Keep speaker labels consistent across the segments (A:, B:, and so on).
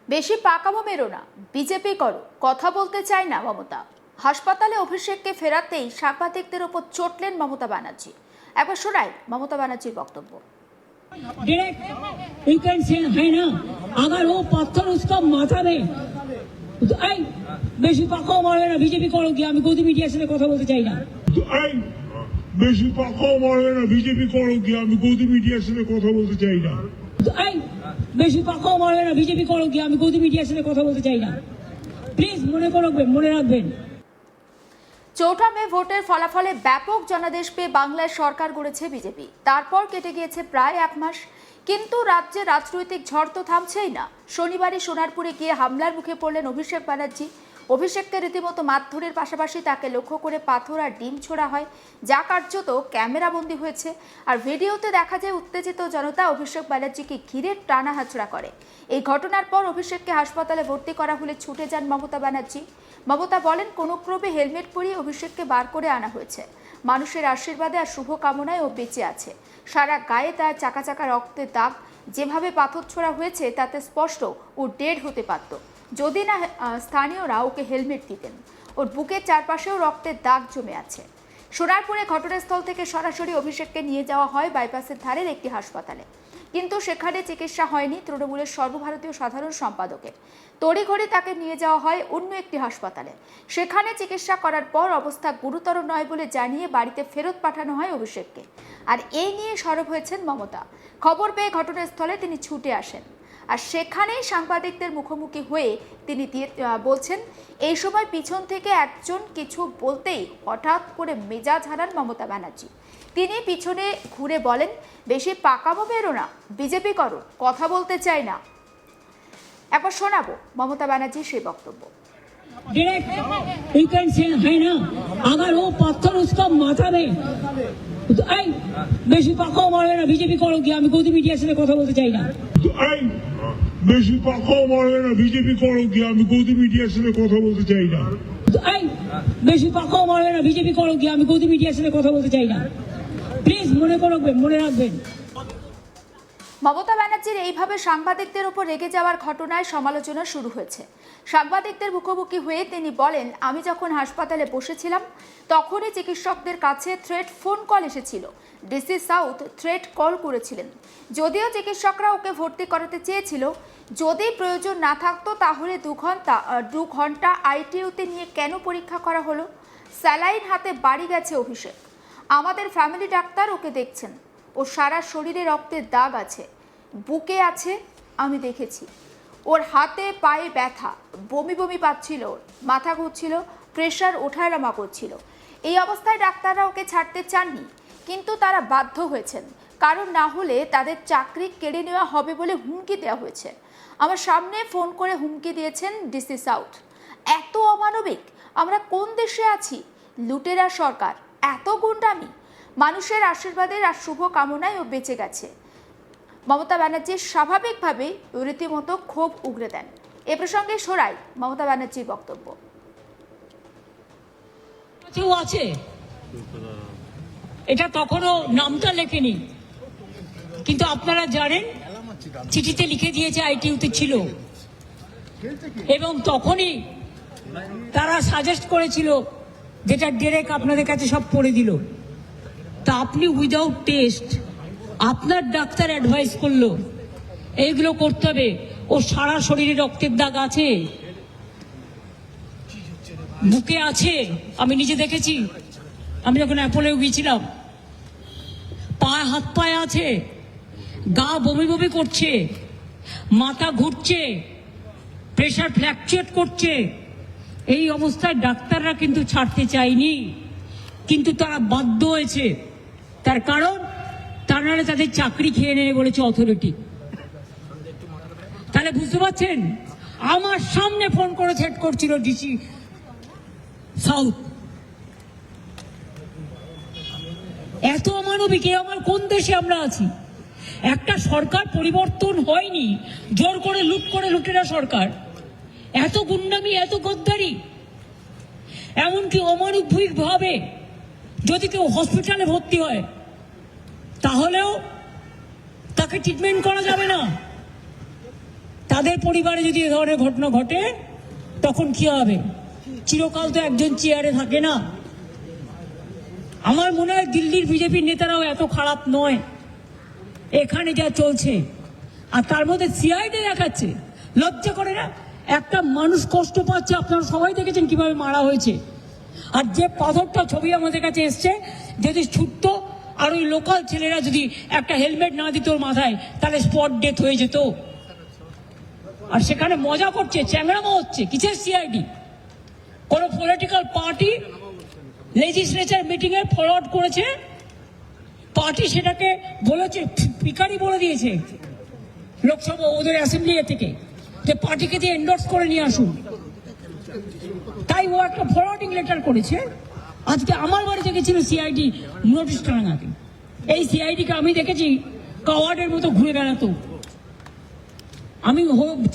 A: বেশি পাকামো মেরো না, বিজেপি করো, কথা বলতে চায় না মমতা। হাসপাতালে অভিষেককে ফেরাতেই সাংবাদিকদের ওপর চটলেন মমতা ব্যানার্জি। একবার শোনাই মমতা ব্যানার্জির বক্তব্য।
B: डायरेक्ट यू कैन से है ना, अगर वो पत्थर उसका माथा में বেশি পাকাও মারবে না, বিজেপি করো কি? আমি গদি মিডিয়ার সাথে কথা বলতে চাই না।
C: বেশি পাকাও মারবে না, বিজেপি করো কি? আমি গদি মিডিয়ার সাথে কথা বলতে চাই না।
B: বেশি পাকাও মারবে না, বিজেপি করো কি? আমি গদি মিডিয়ার সাথে কথা বলতে চাই না। প্লিজ মনে রাখবেন।
A: 4 মে ভোটের ফলাফলে ব্যাপক জনাদেশ পেয়ে বাংলায় সরকার গড়েছে বিজেপি। তারপর কেটে গিয়েছে প্রায় 1 মাস, কিন্তু রাজ্যে রাজনৈতিক ঝড় তো থামছেই না। শনিবারই সোনারপুরে গিয়ে হামলার মুখে পড়লেন অভিষেক ব্যানার্জি। অভিষেককে রীতিমতো মারধরের পাশাপাশি তাকে লক্ষ্য করে পাথর আর ডিম ছোড়া হয়, যা কার্যত ক্যামেরাবন্দি হয়েছে। আর ভিডিওতে দেখা যায় উত্তেজিত জনতা অভিষেক ব্যানার্জিকে ঘিরে টানা হাঁচড়া করে। এই ঘটনার পর অভিষেককে হাসপাতালে ভর্তি করা হলে ছুটে যান মমতা ব্যানার্জি। মমতা বলেন, কোনো ক্রমে হেলমেট পরিয়ে অভিষেককে বার করে আনা হয়েছে। মানুষের আশীর্বাদে আর শুভ কামনায় ও বেঁচে আছে। সারা গায়ে তার চাকা চাকা রক্তের দাগ, যেভাবে পাথর ছোড়া হয়েছে তাতে স্পষ্ট ও ডেড হতে পারত যদি না স্থানীয়রা ওকে হেলমেট দিতেন। ওর বুকের চারপাশেও রক্তের দাগ জমে আছে। সোনারপুরে ঘটনাস্থল থেকে সরাসরি অভিষেককে নিয়ে যাওয়া হয় বাইপাসের ধারের একটি হাসপাতালে, কিন্তু সেখানে চিকিৎসা হয়নি তৃণমূলের সর্বভারতীয় সাধারণ সম্পাদকের। তড়িঘড়ি তাকে নিয়ে যাওয়া হয় অন্য একটি হাসপাতালে। সেখানে চিকিৎসা করার পর অবস্থা গুরুতর নয় বলে জানিয়ে বাড়িতে ফেরত পাঠানো হয় অভিষেককে। আর এই নিয়ে সরব হয়েছেন মমতা। খবর পেয়ে ঘটনাস্থলে তিনি ছুটে আসেন, আর সেখানেই সাংবাদিকদের মুখোমুখি হয়ে তিনি বলছেন, এই সময় পিছন থেকে একজন কিছু বলতেই হঠাৎ করে মেজাজ হারান মমতা ব্যানার্জি। তিনি পিছনে ঘুরে বলেন, বেশি পাকামো বেরো না, বিজেপি করো, কথা বলতে চাই না। একবার শোনাবো মমতা ব্যানার্জির সেই বক্তব্য।
B: डायरेक्ट यू कैन से है ना, अगर वो पत्थर उसका माथा में বেশি পাকাও মারবে না, বিজেপি করো কি? আমি গদি মিডিয়ার সাথে কথা বলতে চাই না।
C: বেশি পাকাও মারবে না, বিজেপি করো কি? আমি গদি মিডিয়ার সাথে কথা বলতে চাই না।
B: বেশি পাকাও মারবে না, বিজেপি করো কি? আমি গদি মিডিয়ার সাথে কথা বলতে চাই না। প্লিজ মনে রাখবেন।
A: মমতা ব্যানার্জির এইভাবে সাংবাদিকদের ওপর রেগে যাওয়ার ঘটনায় সমালোচনা শুরু হয়েছে। সাংবাদিকদের মুখোমুখি হয়ে তিনি বলেন, আমি যখন হাসপাতালে বসেছিলাম তখনই চিকিৎসকদের কাছে থ্রেট ফোন কল এসেছিল। ডিসি সাউথ থ্রেট কল করেছিলেন। যদিও চিকিৎসকরা ওকে ভর্তি করাতে চেয়েছিল, যদি প্রয়োজন না থাকতো তাহলে 2 ঘন্টা আইটিইউতে নিয়ে কেন পরীক্ষা করা হলো? স্যালাইন হাতে বাড়ি গেছে অভিষেক। আমাদের ফ্যামিলি ডাক্তার ওকে দেখছেন। ও সারা শরীরে রক্তের দাগ আছে, বুকে আছে, আমি দেখেছি। ওর হাতে পায়ে ব্যথা, বমি পাচ্ছিল, ওর মাথা ঘুরছিল, প্রেশার ওঠানামা করছিল। এই অবস্থায় ডাক্তাররা ওকে ছাড়তে চাননি, কিন্তু তারা বাধ্য হয়েছেন, কারণ না হলে তাদের চাকরি কেড়ে নেওয়া হবে বলে হুমকি দেওয়া হয়েছে। আমার সামনে ফোন করে হুমকি দিয়েছেন ডিসি সাউথ। এত অমানবিক! আমরা কোন দেশে আছি? লুটেরা সরকার, এত গুন্ডামি! মানুষের আশীর্বাদের আর শুভ কামনায় ও বেঁচে গেছে। মমতা ব্যানার্জি স্বাভাবিকভাবেই রীতিমতো ক্ষোভ উগরে দেন। এ প্রসঙ্গে শোনাই মমতা ব্যানার্জির বক্তব্য।
B: আছে, এটা তখনও নামটা লেখেনি, কিন্তু আপনারা জানেন চিঠিতে লিখে দিয়েছে আইটিইউতে ছিল, এবং তখনই তারা সাজেস্ট করেছিল, যেটা ডিরেক্ট আপনাদের কাছে সব পড়ে দিল। তা আপনি উইদাউট টেস্ট আপনার ডাক্তার অ্যাডভাইস করলো এইগুলো করতে হবে। ও সারা শরীরে রক্তের দাগ আছে, বুকে আছে, আমি নিজে দেখেছি। আমি যখন অ্যাপোলেও গিয়েছিলাম, হাত পায়ে আছে, গা বমি করছে, মাথা ঘুরছে, প্রেশার ফ্ল্যাকচুয়েট করছে। এই অবস্থায় ডাক্তাররা কিন্তু ছাড়তে চায়নি, কিন্তু তারা বাধ্য হয়েছে। তার কারণ তারা তাদের চাকরি খেয়ে নেবে বলেছে অথরিটি। তাহলে বুঝতে পারছেন, আমার সামনে ফোন করে থ্রেট করছিল ডিসি সাউথ। এত অমানবিক! আমার কোন দেশে আমরা আছি? একটা সরকার পরিবর্তন হয়নি, জোর করে লুটেরা সরকার। এত গুন্ডামি, এত গদ্দারি, এমনকি অমানবিক ভাবে যদি কেউ হসপিটালে ভর্তি হয় তাহলেও তাকে ট্রিটমেন্ট করা যাবে না। তাদের পরিবারে যদি এ ধরনের ঘটনা ঘটে তখন কি হবে? চিরকাল তো একজন চেয়ারে থাকে না। আমার মনে হয় দিল্লির বিজেপির নেতারাও এত খারাপ নয়। এখানে যা চলছে, আর তার মধ্যে সিআইডি দেখাচ্ছে, লজ্জা করে না? একটা মানুষ কষ্ট পাচ্ছে, আপনারা সবাই দেখেছেন কিভাবে মারা হয়েছে। আর যে পাথরটা ছবি আমাদের কাছে এসছে, যদি ছুটতো আর ওই লোকাল ছেলেরা যদি একটা হেলমেট না দিত ওর মাথায়, তাহলে স্পট ডেথ হয়ে যেত। আর সেখানে মজা করছে, চ্যাংড়ামো হচ্ছে। কিসের সিআইডি? কোন পলিটিক্যাল পার্টি লেজিসলেচার মিটিং এ ফরওয়ার্ড করেছে, পার্টি সেটাকে বলেছে, পিকারি বলে দিয়েছে লোকসভা ওদের অ্যাসেম্বলি থেকে, যে পার্টিকে দিয়ে এন্ডোর্স করে নিয়ে আসুন। তাই ও একটা ফরওয়ার্ডিং লেটার করেছে। আজকে আমার বাড়িতে গেছিল সিআইডি নোটিশ টাঙাতে। এই সিআইডিকে আমি দেখেছি কাওয়ার্ডের মতো ঘুরে বেড়াতো। আমি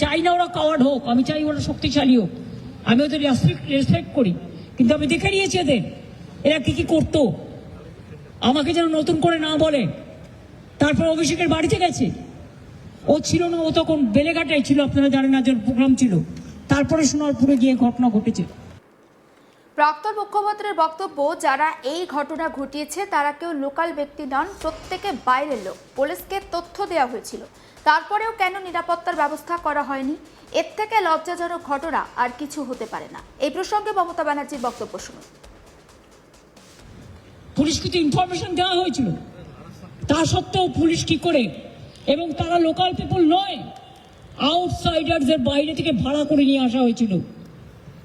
B: চাই না ওরা কাওয়ার্ড হোক, আমি চাই ওরা শক্তিশালী হোক, আমি ওদের রেসপেক্ট করি। কিন্তু আমি দেখে নিয়েছি এরা কি কি করতো, আমাকে যেন নতুন করে না বলে। তারপর অভিষেকের বাড়িতে গেছে, ও ছিল না, ও তখন বেলেঘাটায় ছিল, আপনারা জানেন না, যে প্রোগ্রাম ছিল। তারপরে সোনারপুরে গিয়ে ঘটনা ঘটেছে।
A: প্রাক্তন মুখ্যমন্ত্রীর বক্তব্য, যারা এই ঘটনা ঘটিয়েছে তারা কেউ লোকাল ব্যক্তি নন, প্রত্যেকে বাইরের লোক। পুলিশকে তথ্য দেওয়া হয়েছিল, তারপরেও কেন নিরাপত্তার ব্যবস্থা করা হয়নি? এর থেকে লজ্জাজনক ঘটনা আর কিছু হতে পারে না। এই প্রসঙ্গে মমতা ব্যানার্জির বক্তব্য শুনুন।
B: পুলিশকে তো ইনফরমেশন দেওয়া হয়েছিল, তা সত্ত্বেও পুলিশ কি করে, এবং তারা লোকাল পিপল নয়, আউটসাইডারদের বাইরে থেকে ভাড়া করে নিয়ে আসা হয়েছিল।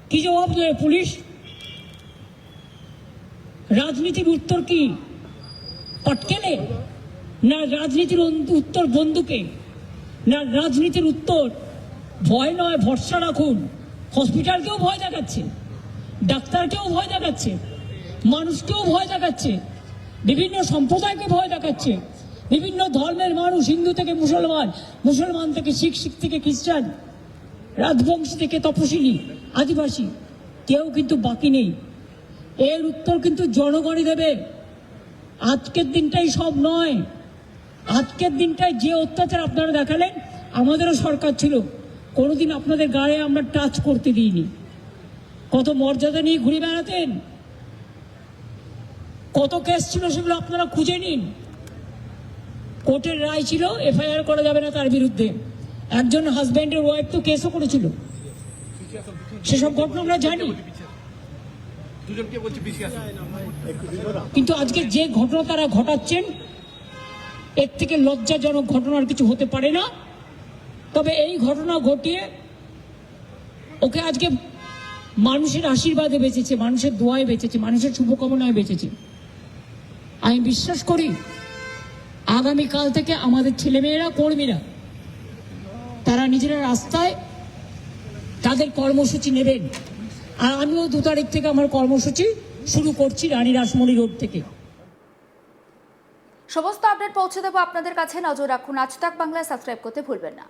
B: কি জবাব দেবে পুলিশ? রাজনীতির উত্তর কি পটকেলে? না রাজনীতির উত্তর বন্দুকে? না রাজনীতির উত্তর ভয় নয়, ভরসা রাখুন। হসপিটালকেও ভয় দেখাচ্ছে, ডাক্তারকেও ভয় দেখাচ্ছে, মানুষকেও ভয় দেখাচ্ছে, বিভিন্ন সম্প্রদায়কে ভয় দেখাচ্ছে, বিভিন্ন ধর্মের মানুষ, হিন্দু থেকে মুসলমান, মুসলমান থেকে শিখ, শিখ থেকে খ্রিস্টান, রাজবংশী থেকে তপশিলি, আদিবাসী, কেউ কিন্তু বাকি নেই। এর উত্তর কিন্তু জনগণই দেবে। আজকের দিনটাই সব নয়। আজকের দিনটাই যে অত্যাচার আপনারা দেখালেন, আমাদেরও সরকার ছিল, কোনোদিন আপনাদের গায়ে আমরা টাচ করতে দিইনি। কত মর্যাদা নিয়ে ঘুরে বেড়াতেন, কত কেস ছিল, সেগুলো আপনারা খুঁজে নিন। কোর্টের রায় ছিল এফআইআর করা যাবে না তার বিরুদ্ধে। একজন হাজব্যান্ডের ওয়াইফ তো কেসও করেছিল, সেসব ঘটনা আমরা জানি। কিন্তু আজকে যে ঘটনা তারা ঘটাচ্ছেন, এর থেকে লজ্জাজনক ঘটনার কিছু হতে পারে না। তবে এই ঘটনা ঘটিয়ে ওকে আজকে মানুষের আশীর্বাদে বেঁচেছে, মানুষের দোয়ায় বেঁচেছে, মানুষের শুভকামনায় বেঁচেছে। আমি বিশ্বাস করি আগামীকাল থেকে আমাদের ছেলেমেয়েরা, কর্মীরা, তারা নিজেরা রাস্তায় তাদের কর্মসূচি নেবেন। আর আমিও 2 তারিখ থেকে আমার কর্মসূচি শুরু করছি রানী রাসমণি রোড থেকে।
A: সমস্ত আপডেট পৌঁছে দেবো আপনাদের কাছে, নজর রাখুন। আজ তাক বাংলায় সাবস্ক্রাইব করতে ভুলবেন না।